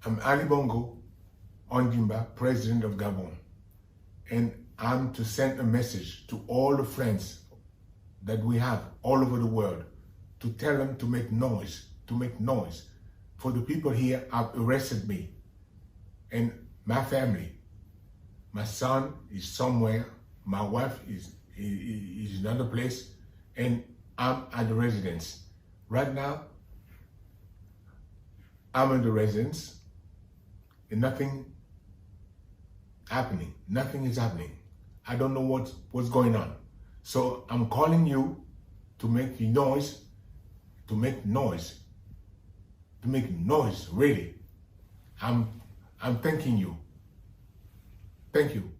I'm Ali Bongo, Ondimba, President of Gabon, and I'm to send a message to all the friends that we have all over the world to tell them to make noise, For the people here have arrested me and my family. My son is somewhere, my wife is in another place, and I'm at the residence. Right now, I'm in the residence and nothing happening. Nothing is happening. I don't know what's going on. So I'm calling you to make noise, really. I'm thanking you. Thank you.